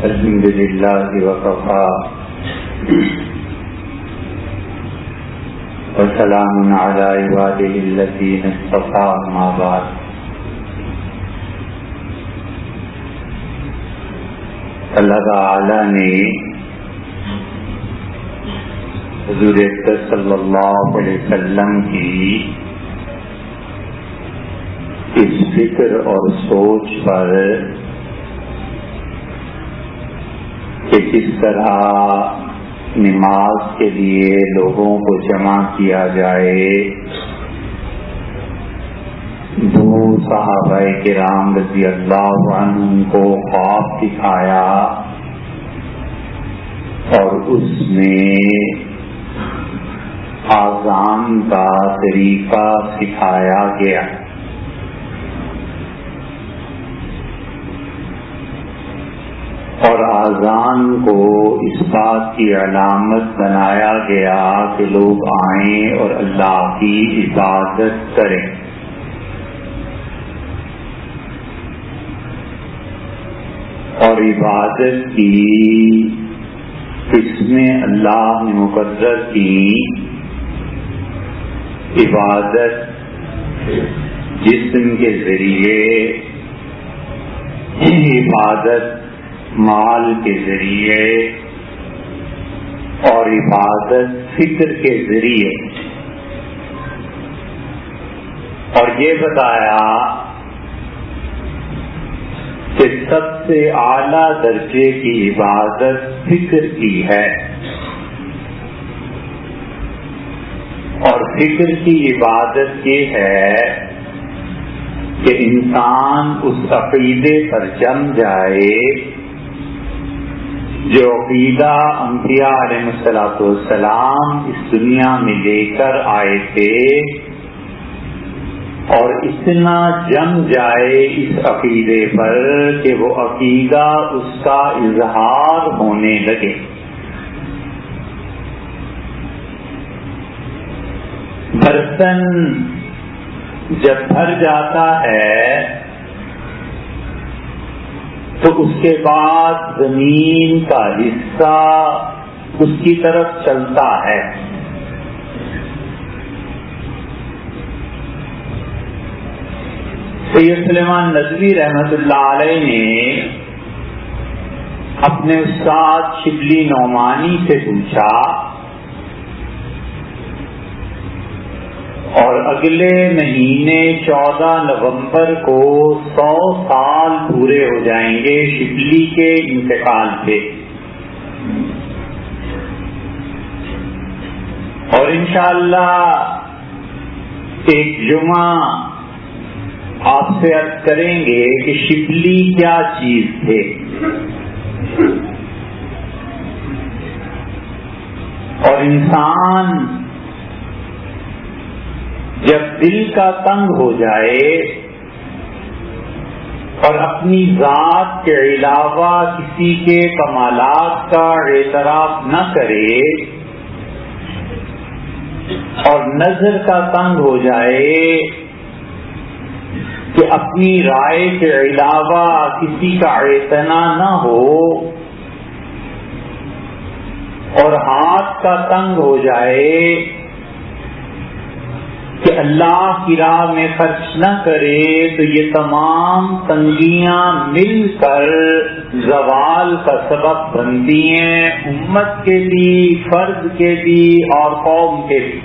الحمد للہ وکفی وسلام علی عبادہ الذین اصطفی اما بعد۔ اللہ تعالی نے حضور اکرم صلی اللہ علیہ وسلم کی اس فکر اور سوچ پر کہ کس طرح نماز کے لیے لوگوں کو جمع کیا جائے، دو صحابہ کرام رضی اللہ عنہم کو خواب دکھایا اور اس میں آذان کا طریقہ سکھایا گیا۔ اور آذان کو اس بات کی علامت بنایا گیا کہ لوگ آئیں اور اللہ کی عبادت کریں۔ اور عبادت کی قسمیں اللہ نے مقرر کی۔ عبادت جسم کے ذریعے، عبادت مال کے ذریعے، اور عبادت فکر کے ذریعے۔ اور یہ بتایا کہ سب سے اعلیٰ درجے کی عبادت فکر کی ہے، اور فکر کی عبادت یہ ہے کہ انسان اس عقیدے پر جم جائے جو عقیدہ انبیاء علیہ السلام اس دنیا میں لے کر آئے تھے، اور اتنا جم جائے اس عقیدے پر کہ وہ عقیدہ اس کا اظہار ہونے لگے۔ برتن جب بھر جاتا ہے تو اس کے بعد زمین کا حصہ اس کی طرف چلتا ہے۔ سید سلیمان ندوی رحمۃ اللہ علیہ نے اپنے استاد شبلی نعمانی سے پوچھا، اور اگلے مہینے 14 نومبر کو 100 سال پورے ہو جائیں گے شبلی کے انتقال پہ، اور انشاءاللہ ایک جمعہ آپ سے عرض کریں گے کہ شبلی کیا چیز تھے۔ اور انسان جب دل کا تنگ ہو جائے اور اپنی ذات کے علاوہ کسی کے کمالات کا اعتراف نہ کرے، اور نظر کا تنگ ہو جائے کہ اپنی رائے کے علاوہ کسی کا اعتنا نہ ہو، اور ہاتھ کا تنگ ہو جائے کہ اللہ کی راہ میں خرچ نہ کرے، تو یہ تمام تنگیاں مل کر زوال کا سبب بنتی ہیں، امت کے بھی، فرد کے بھی، اور قوم کے بھی۔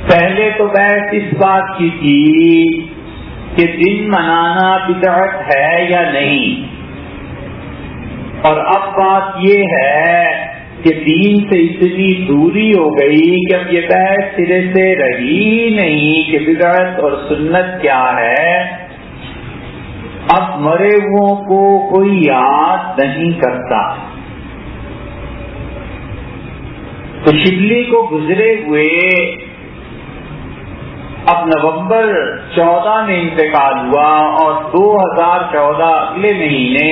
پہلے تو بحث اس بات کی تھی کہ دن منانا بدعت ہے یا نہیں، اور اب بات یہ ہے کہ دین سے اتنی دوری ہو گئی کہ اب یہ بحث سرے سے رہی ہی نہیں کہ بدعت اور سنت کیا ہے۔ اب مرے ہوئوں کو کوئی یاد نہیں کرتا۔ تو شبلی کو گزرے ہوئے اب نومبر 14 میں انتقال ہوا، اور 2014 اگلے مہینے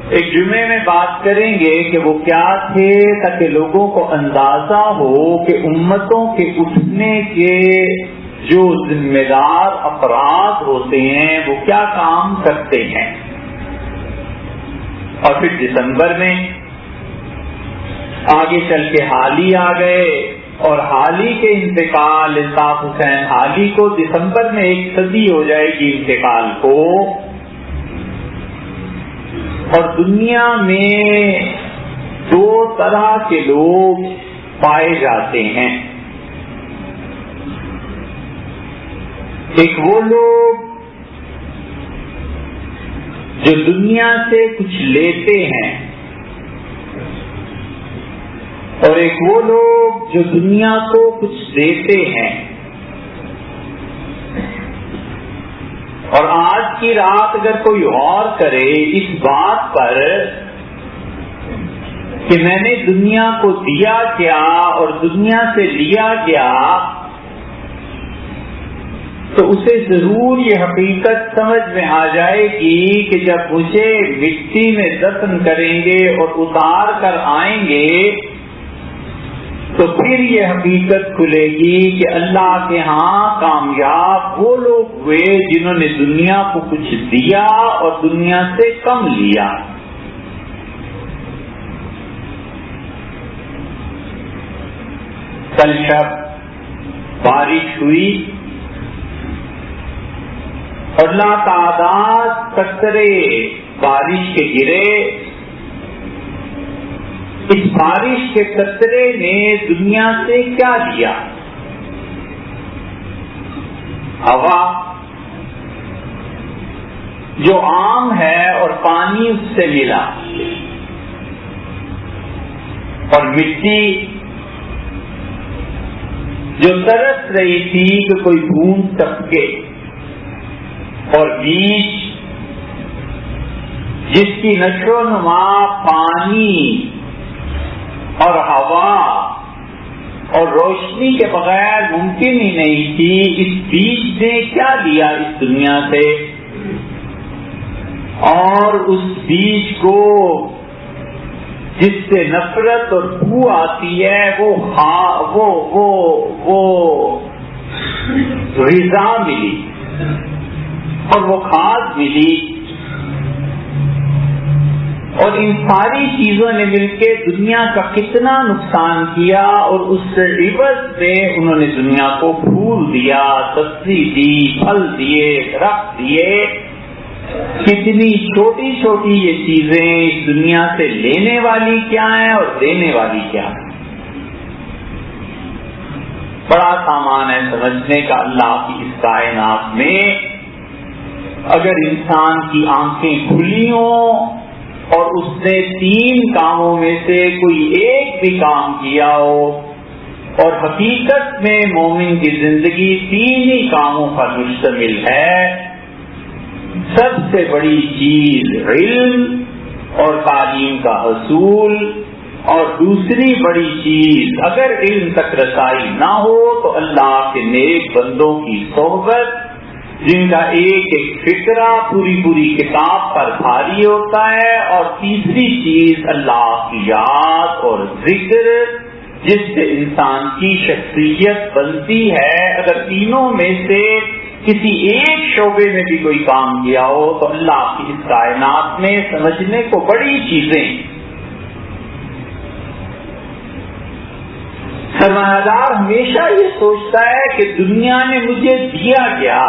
ایک جمعے میں بات کریں گے کہ وہ کیا تھے، تاکہ لوگوں کو اندازہ ہو کہ امتوں کے اٹھنے کے جو ذمہ دار افراد ہوتے ہیں وہ کیا کام کرتے ہیں. اور پھر دسمبر میں آگے چل کے حالی آ گئے اور حالی کے انتقال الطاف حسین حالی کو دسمبر میں 1 صدی ہو جائے گی انتقال کو. اور دنیا میں 2 طرح کے لوگ پائے جاتے ہیں. ایک وہ لوگ جو دنیا سے کچھ لیتے ہیں اور ایک وہ لوگ جو دنیا کو کچھ دیتے ہیں. اور آج کی رات اگر کوئی غور کرے اس بات پر کہ میں نے دنیا کو دیا کیا اور دنیا سے لیا کیا، تو اسے ضرور یہ حقیقت سمجھ میں آ جائے گی کہ جب مجھے مٹی میں دفن کریں گے اور اتار کر آئیں گے تو پھر یہ حقیقت کھلے گی کہ اللہ کے ہاں کامیاب وہ لوگ ہوئے جنہوں نے دنیا کو کچھ دیا اور دنیا سے کم لیا. کل شب بارش ہوئی اور لاتعداد قطرے بارش کے گرے. اس بارش کے قطرے نے دنیا سے کیا لیا؟ ہوا جو عام ہے اور پانی اس سے ملا، اور مٹی جو ترس رہی تھی کہ کوئی بوند ٹپکے، اور بیج جس کی نشو و نما پانی اور ہوا اور روشنی کے بغیر ممکن ہی نہیں تھی. اس بیج نے کیا لیا اس دنیا سے؟ اور اس بیج کو جس سے نفرت اور بو آتی ہے وہ غذا ملی اور وہ کھاد ملی. اور ان ساری چیزوں نے مل کے دنیا کا کتنا نقصان کیا، اور اس سے عوض میں انہوں نے دنیا کو پھول دیا، سبزی دی، پھل دیے، درخت دیے. کتنی چھوٹی چھوٹی یہ چیزیں اس دنیا سے لینے والی کیا ہیں اور دینے والی کیا ہیں. بڑا سامان ہے سمجھنے کا اللہ کی اس کائنات میں. اگر انسان کی آنکھیں کھلی ہوں اور اس نے 3 کاموں میں سے کوئی ایک بھی کام کیا ہو، اور حقیقت میں مومن کی زندگی 3 ہی کاموں پر مشتمل ہے. سب سے بڑی چیز علم اور تعلیم کا حصول، اور دوسری بڑی چیز اگر علم تک رسائی نہ ہو تو اللہ کے نیک بندوں کی صحبت، جن کا ایک ایک فکرہ پوری کتاب پر بھاری ہوتا ہے. اور تیسری چیز اللہ کی یاد اور ذکر، جس سے انسان کی شخصیت بنتی ہے. اگر تینوں میں سے کسی ایک شعبے میں بھی کوئی کام کیا ہو تو اللہ کی اس کائنات میں سمجھنے کو بڑی چیزیں. سرمایہ دار ہمیشہ یہ سوچتا ہے کہ دنیا نے مجھے دیا کیا،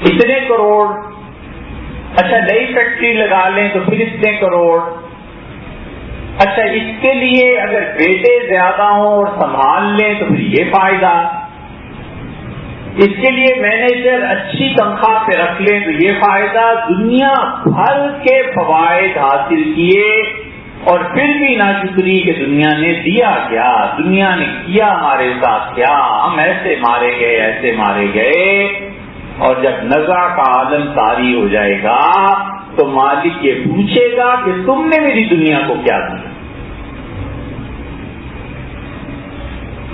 اتنے کروڑ، اچھا نئی فیکٹری لگا لیں تو پھر اتنے کروڑ، اچھا اس کے لیے اگر بیٹے زیادہ ہوں اور سنبھال لیں تو پھر یہ فائدہ، اس کے لیے مینیجر اچھی تنخواہ پہ رکھ لیں تو یہ فائدہ. دنیا بھر کے فوائد حاصل کیے اور پھر بھی ناشکری کہ دنیا نے دیا کیا، دنیا نے کیا ہمارے ساتھ کیا، ہم ایسے مارے گئے ایسے مارے گئے. اور جب نزع کا عالم طاری ہو جائے گا تو مالک یہ پوچھے گا کہ تم نے میری دنیا کو کیا دیا.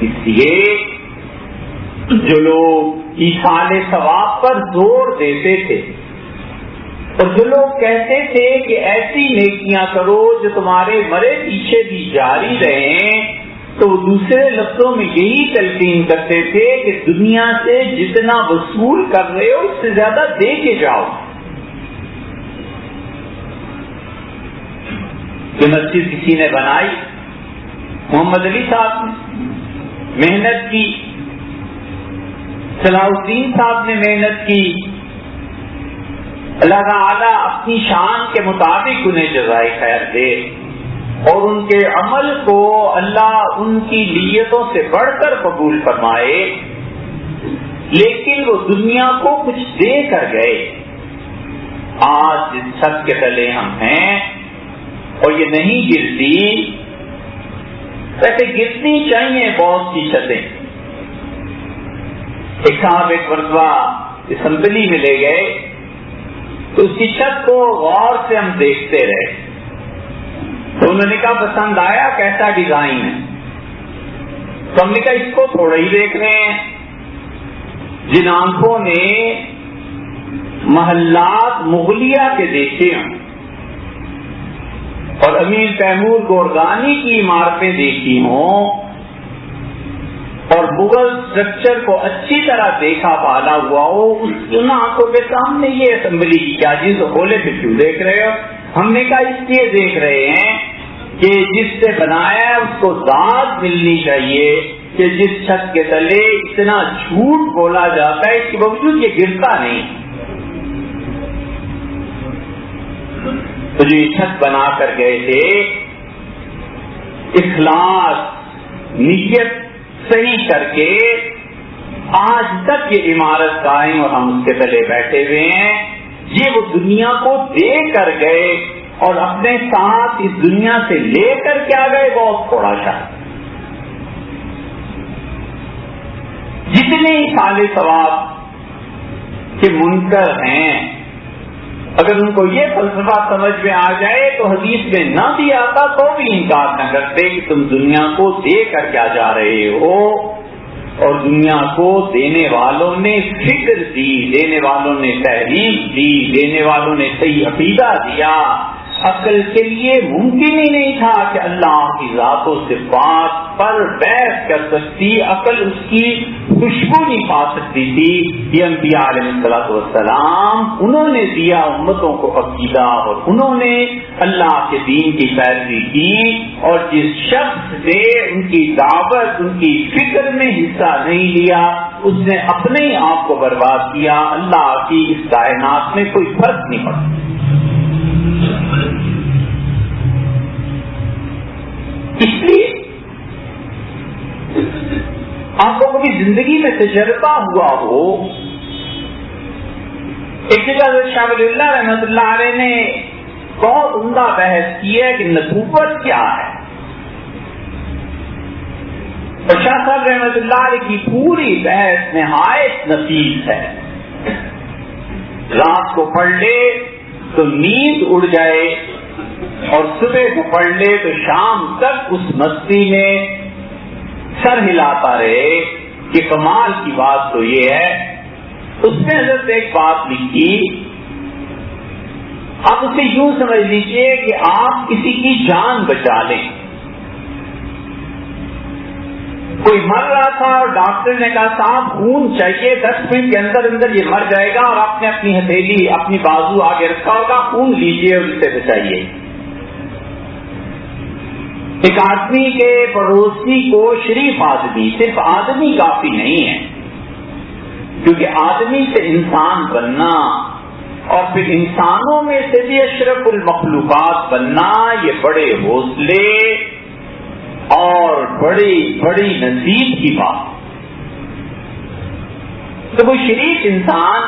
اس لیے جو لوگ ایصال ثواب پر زور دیتے تھے اور جو لوگ کہتے تھے کہ ایسی نیکیاں کرو جو تمہارے مرے پیچھے بھی جاری رہیں، تو وہ دوسرے لفظوں میں یہی تلقین کرتے تھے کہ دنیا سے جتنا وصول کر رہے ہو اس سے زیادہ دے کے جاؤ. کہ مسجد کسی نے بنائی، محمد علی صاحب نے محنت کی، صلاح الدین صاحب نے محنت کی، اللہ تعالیٰ اپنی شان کے مطابق انہیں جزائے خیر دے اور ان کے عمل کو اللہ ان کی نیتوں سے بڑھ کر قبول فرمائے. لیکن وہ دنیا کو کچھ دے کر گئے. آج جس چھت کے تلے ہم ہیں اور یہ نہیں گرتی، ویسے گرنی چاہیے بہت سی چھتیں. ایک صاحب ایک مرتبہ اسمبلی میں لے گئے تو اس کی چھت کو غور سے ہم دیکھتے رہے. تو انہوں نے کہا پسند آیا، کیسا ڈیزائن ہے؟ تو ہم نے کہا اس کو تھوڑا ہی دیکھ رہے ہیں. جن آنکھوں نے محلات مغلیہ کے دیکھے ہوں اور امیر تیمور گورگانی کی عمارتیں دیکھی ہوں اور مغل اسٹرکچر کو اچھی طرح دیکھا پالا ہوا ہو، ان آنکھوں کے سامنے یہ اسمبلی کی کیا چیز کھولے پھر کیوں دیکھ رہے ہو؟ ہم نے کہا اس لیے دیکھ رہے ہیں کہ جس سے بنایا ہے اس کو ذات ملنی چاہیے کہ جس چھت کے تلے اتنا جھوٹ بولا جاتا ہے اس کے باوجود یہ گرتا نہیں. تو جو یہ چھت بنا کر گئے تھے، اخلاص نیت صحیح کر کے آج تک یہ عمارت قائم اور ہم اس کے تلے بیٹھے ہوئے ہیں. یہ وہ دنیا کو دے کر گئے اور اپنے ساتھ اس دنیا سے لے کر کیا گئے بہت تھوڑا سا. جتنے سال ثواب کے منکر ہیں، اگر ان کو یہ فلسفہ سمجھ میں آ جائے تو حدیث میں نہ بھی آتا تو بھی انکار نہ کرتے کہ تم دنیا کو دے کر کیا جا رہے ہو. اور دنیا کو دینے والوں نے فکر دی، دینے والوں نے تحریر دی، دینے والوں نے صحیح عقیدہ دیا. عقل کے لیے ممکن ہی نہیں تھا کہ اللہ کی ذات و صفات پر بحث کر سکتی، عقل اس کی خوشبو نہیں پا سکتی تھی. یہ انبیاء علیہ السلام انہوں نے دیا امتوں کو عقیدہ اور انہوں نے اللہ کے دین کی پیروی کی. اور جس شخص نے ان کی دعوت، ان کی فکر میں حصہ نہیں لیا، اس نے اپنے ہی آپ کو برباد کیا. اللہ کی اس کائنات میں کوئی فرق نہیں پڑتا. اس لیے آپ کو کبھی زندگی میں تجربہ ہوا ہو، ایک جگہ شاہ ولی اللہ رحمۃ اللہ علیہ نے بہت عمدہ بحث کی ہے کہ نبوت کیا ہے، اور شاہ صاحب رحمۃ اللہ علیہ کی پوری بحث نہایت نفیس ہے. رات کو پڑھ لے تو نیند اڑ جائے اور صبح کو پڑھ لے تو شام تک اس مستی میں سر ہلاتا رہے. کہ کمال کی بات تو یہ ہے، اس نے حضرت ایک بات لکھی، آپ اسے یوں سمجھ لیجئے کہ آپ کسی کی جان بچا لیں. کوئی مر رہا تھا اور ڈاکٹر نے کہا صاحب خون چاہیے، 10 منٹ کے اندر اندر یہ مر جائے گا، اور آپ نے اپنی ہتھیلی اپنی بازو آگے رکھا ہوگا، خون لیجئے اور اسے بچائیے. ایک آدمی کے پڑوسی کو شریف آدمی، صرف آدمی کافی نہیں ہے، کیونکہ آدمی سے انسان بننا اور پھر انسانوں میں سے بھی اشرف المخلوقات بننا، یہ بڑے حوصلے اور بڑی بڑی نصیب کی بات. تو وہ شریف انسان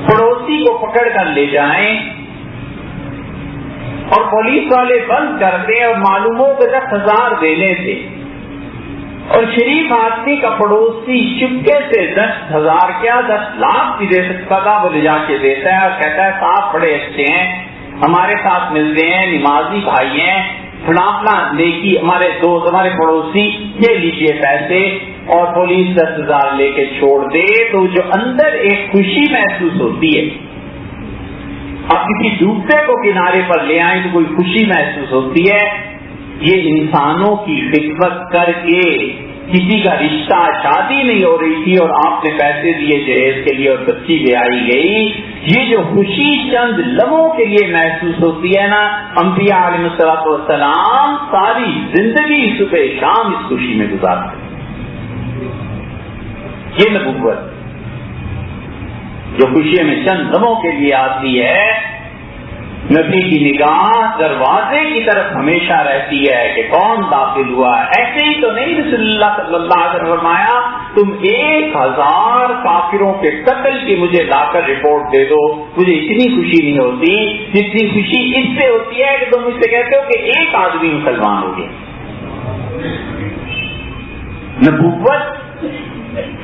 پڑوسی کو پکڑ کر لے جائیں اور پولیس والے بند کر دیں اور معلوم ہو کہ 10,000 دینے تھے، اور شریف آدمی کا پڑوسی چپکے سے 10,000 کیا 10 لاکھ بھی دے سکتا تھا، وہ لے جا کے دیتا ہے اور کہتا ہے صاحب بڑے اچھے ہیں، ہمارے ساتھ ملتے ہیں، نمازی بھائی ہیں، فلاں نیکی، ہمارے دوست، ہمارے پڑوسی، یہ لیجیے پیسے، اور پولیس 10,000 لے کے چھوڑ دے تو جو اندر ایک خوشی محسوس ہوتی ہے. آپ کسی ڈوبتے کو کنارے پر لے آئیں تو کوئی خوشی محسوس ہوتی ہے. یہ انسانوں کی خدمت کر کے کسی کا رشتہ شادی نہیں ہو رہی تھی اور آپ نے پیسے دیے جہیز کے لیے اور بچی بیائی گئی، یہ جو خوشی چند لمحوں کے لیے محسوس ہوتی ہے نا، انبیاء علیہ الصلوۃ والسلام ساری زندگی صبح شام اس خوشی میں گزارتے. یہ نبوت جو خوشی میں چند لمحوں کے لیے آتی ہے، نبی کی نگاہ دروازے کی طرف ہمیشہ رہتی ہے کہ کون داخل ہوا. ایسے ہی تو نہیں رسول اللہ صلی اللہ علیہ وسلم فرمایا تم 1000 کافروں کے قتل کی مجھے لا کر رپورٹ دے دو، مجھے اتنی خوشی نہیں ہوتی جتنی خوشی اس سے ہوتی ہے کہ تم مجھ سے کہتے ہو کہ ایک آدمی مسلمان ہو گیا. نبوت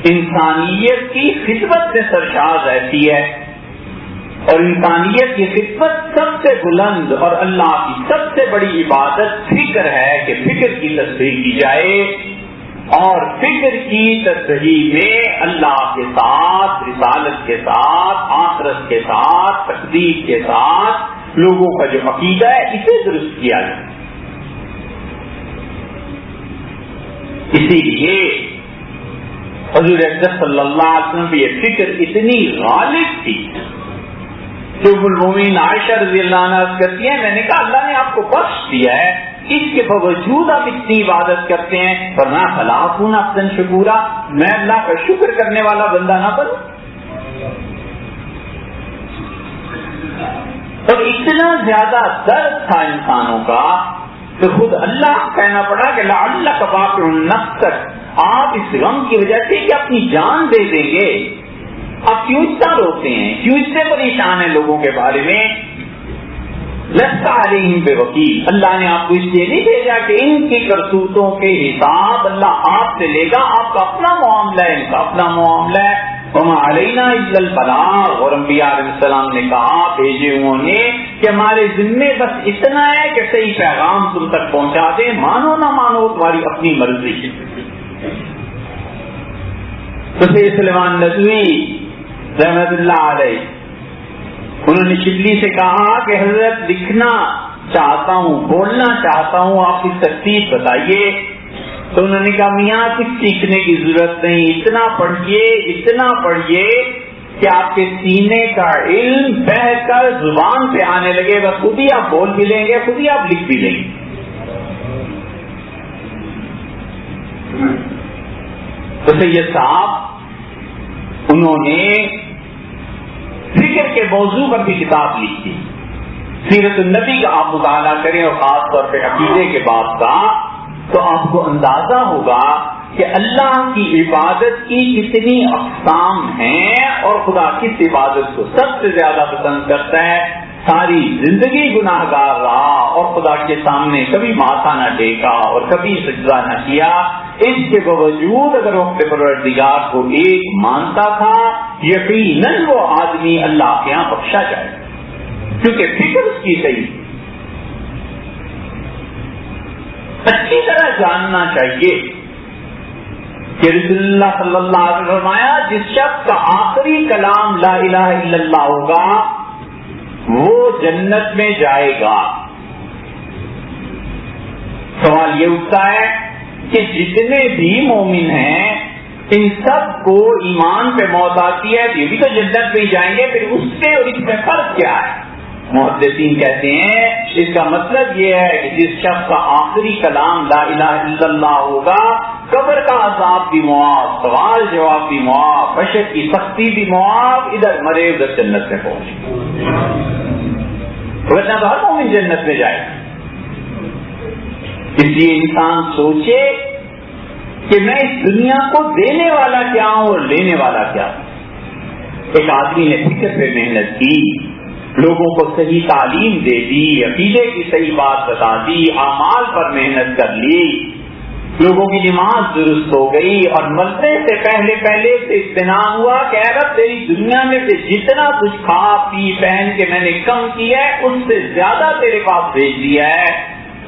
انسانیت کی خدمت سے سرشار رہتی ہے، اور انسانیت کی خدمت سب سے بلند اور اللہ کی سب سے بڑی عبادت فکر ہے کہ فکر کی تصحیح کی جائے، اور فکر کی تصحیح میں اللہ کے ساتھ، رسالت کے ساتھ، آخرت کے ساتھ، تقدیر کے ساتھ لوگوں کا جو عقیدہ ہے اسے درست کیا جائے. اسی لیے حضور اکرم صلی اللہ علیہ وسلم کی یہ فکر اتنی غالب تھی کہ ام المومنین عائشہ رضی اللہ عنہا کہتی ہیں میں نے کہا اللہ نے آپ کو بخش دیا ہے، اس کے باوجود آپ اتنی عبادت کرتے ہیں، ورنہ خلاقون عبدا شکورا، میں اللہ کا شکر کرنے والا بندہ نہ بنوں. اور اتنا زیادہ درد تھا انسانوں کا کہ خود اللہ کہنا پڑا کہ لعلک باقع نفسک، آپ اس غم کی وجہ سے کہ اپنی جان دے دیں گے آپ کیوں اتنا روتے ہیں، کیوں اتنے پریشان ہیں لوگوں کے بارے میں. لست علیہم بوکیل، اللہ نے آپ کو اس لیے نہیں بھیجا کہ ان کی کرتوتوں کے حساب اللہ آپ سے لے گا، آپ کا اپنا معاملہ ہے، ان کا اپنا معاملہ ہے. وما علینا الا البلاغ، اور انبیاء علیہ السلام نے کہا بھیجے انہوں نے کہ ہمارے ذمے بس اتنا ہے کہ صحیح پیغام تم تک پہنچا دیں، مانو نہ مانو تمہاری اپنی مرضی. تو سید سلیمان ندوی رحمت اللہ علیہ انہوں نے شبلی سے کہا کہ حضرت لکھنا چاہتا ہوں، بولنا چاہتا ہوں، آپ کی ترتیب بتائیے. تو انہوں نے کہا میاں کچھ سیکھنے کی ضرورت نہیں، اتنا پڑھیے کہ آپ کے سینے کا علم بہ کر زبان پہ آنے لگے، بس خود ہی آپ بول بھی لیں گے، خود ہی آپ لکھ بھی لیں گے. تو سید صاحب انہوں نے فکر کے موضوع پر بھی کتاب لکھی. سیرت النبی کا آپ مطالعہ کریں اور خاص طور پہ عقیدے کے بعد کا، تو آپ کو اندازہ ہوگا کہ اللہ کی عبادت کی کتنی اقسام ہیں اور خدا کس عبادت کو سب سے زیادہ پسند کرتا ہے. ساری زندگی گناہ گار رہا اور خدا کے سامنے کبھی ماتھا نہ ٹیکا اور کبھی سجدہ نہ کیا، اس کے باوجود اگر وہ اپنے پروردگار کو ایک مانتا تھا، یقیناً وہ آدمی اللہ کے یہاں بخشا جائے کیونکہ فکر اس کی صحیح. اچھی طرح جاننا چاہیے کہ رسول اللہ صلی اللہ علیہ وسلم فرمایا جس شخص کا آخری کلام لا الہ الا اللہ ہوگا وہ جنت میں جائے گا. سوال یہ اٹھتا ہے کہ جتنے بھی مومن ہیں ان سب کو ایمان پہ موت آتی ہے، یہ بھی تو جنت میں جائیں گے، پھر اس سے اور اس میں فرق کیا ہے؟ محدثین کہتے ہیں اس کا مطلب یہ ہے کہ جس شخص کا آخری کلام لا الہ الا اللہ ہوگا قبر کا عذاب بھی معاف، سوال جواب بھی معاف، حشر کی سختی بھی معاف، ادھر مرے ادھر جنت میں پہنچے. ورنہ تو ہر مومن جنت میں جائے. اس لیے انسان سوچے کہ میں اس دنیا کو دینے والا کیا ہوں اور لینے والا کیا ہوں. ایک آدمی نے فکر پہ محنت کی، لوگوں کو صحیح تعلیم دے دی، عقیدے کی صحیح بات بتا دی، اعمال پر محنت کر لی، لوگوں کی نماز درست ہو گئی، اور مرنے سے پہلے سے اطمینان ہوا کہ اے رب تیری دنیا میں سے جتنا کچھ کھا پی پہن کے میں نے کم کیا ہے اس سے زیادہ تیرے پاس بھیج دیا ہے،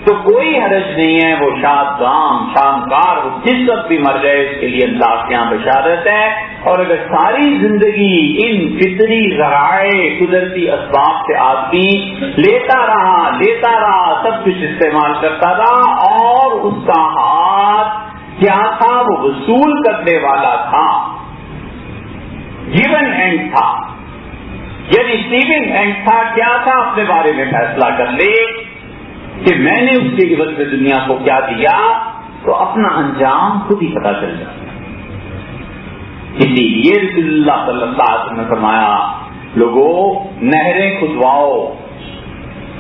تو کوئی حرج نہیں ہے. وہ شادکام شامکار وہ جس وقت بھی مر جائے اس کے لیے اللہ کے یہاں بشارت ہے. اور اگر ساری زندگی ان فطری ذرائع قدرتی اسباب سے آدمی لیتا رہا سب کچھ استعمال کرتا رہا اور اس کا ہاتھ کیا تھا؟ وہ وصول کرنے والا تھا، گیون اینڈ تھا، یعنی ریسیونگ اینڈ تھا. کیا تھا؟ اپنے بارے میں فیصلہ کر لے کہ میں نے اس کے عوض میں دنیا کو کیا دیا، تو اپنا انجام خود ہی پتا چل جاتا. اسی لیے رسول اللہ صلی اللہ علیہ وسلم نے فرمایا لوگوں نہریں کھدواؤ.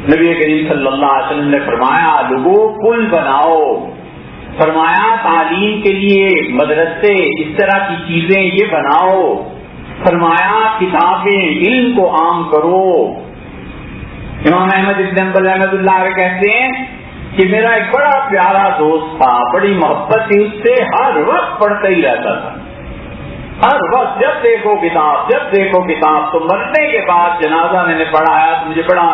نبی کریم صلی اللہ علیہ وسلم نے فرمایا لوگوں پل بناؤ. فرمایا تعلیم کے لیے مدرسے اس طرح کی چیزیں یہ بناؤ. فرمایا کتابیں علم کو عام کرو. امام احمد بن حنبل رحمۃ اللہ علیہ کہتے ہیں کہ میرا ایک بڑا پیارا دوست تھا، بڑی محبت تھی اس سے، ہر وقت پڑھتا ہی رہتا تھا، ہر وقت جب دیکھو کتاب. تو مرنے کے بعد جنازہ میں نے پڑھایا تو مجھے بڑا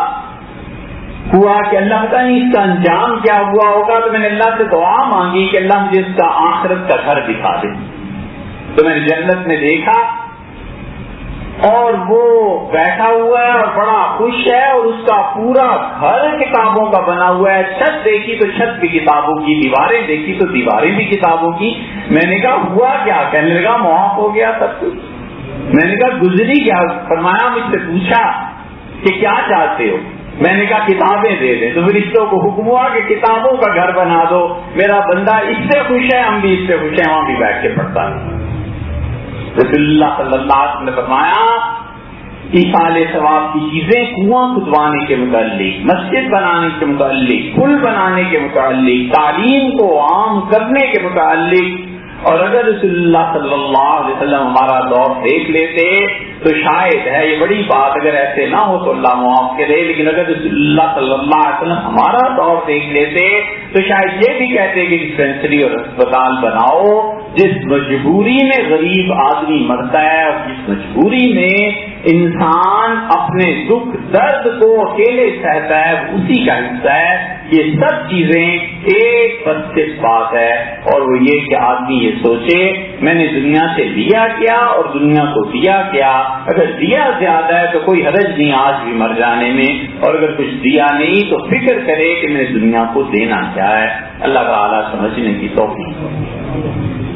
ہوا کہ اللہ پتہ نہیں اس کا انجام کیا ہوا ہوگا. تو میں نے اللہ سے دعا مانگی کہ اللہ مجھے اس کا آخرت کا گھر دکھا دے. تو میں نے جنت میں دیکھا اور وہ بیٹھا ہوا ہے اور بڑا خوش ہے اور اس کا پورا گھر کتابوں کا بنا ہوا ہے. چھت دیکھی تو چھت بھی کتابوں کی، دیواریں دیکھی تو دیواریں بھی کتابوں کی. میں نے کہا ہوا کیا؟ کہنے لگا معاف ہو گیا سب کچھ. میں نے کہا گزری کیا؟ فرمایا مجھ سے پوچھا کہ کیا چاہتے ہو؟ میں نے کہا کتابیں دے دیں. تو فرشتوں کو حکم ہوا کہ کتابوں کا گھر بنا دو. میرا بندہ اس سے خوش ہے، ہم بھی اس سے خوش ہیں، وہاں بھی بیٹھ کے پڑھتا ہے. رسول اللہ صلی اللہ علیہ وسلم نے فرمایا ایصال ثواب کی چیزیں کنواں کھدوانے کے متعلق، مسجد بنانے کے متعلق، پل بنانے کے متعلق، تعلیم کو عام کرنے کے متعلق. اور اگر رسول اللہ صلی اللہ علیہ وسلم ہمارا دور دیکھ لیتے تو شاید ہے یہ بڑی بات، اگر ایسے نہ ہو تو اللہ معاف کرے، لیکن اگر رسول اللہ صلی اللہ علیہ وسلم ہمارا دور دیکھ لیتے تو شاید یہ بھی کہتے کہ ڈسپینسری اور اسپتال بناؤ. جس مجبوری میں غریب آدمی مرتا ہے اور جس مجبوری میں انسان اپنے دکھ درد کو اکیلے سہتا ہے اسی کا حصہ ہے. یہ سب چیزیں ایک بس سے بات ہے، اور وہ یہ کہ آدمی یہ سوچے میں نے دنیا سے لیا کیا اور دنیا کو دیا کیا. اگر دیا زیادہ ہے تو کوئی حرج نہیں آج بھی مر جانے میں، اور اگر کچھ دیا نہیں تو فکر کرے کہ میں نے دنیا کو دینا کیا ہے. اللہ تعالیٰ سمجھنے کی توفیق.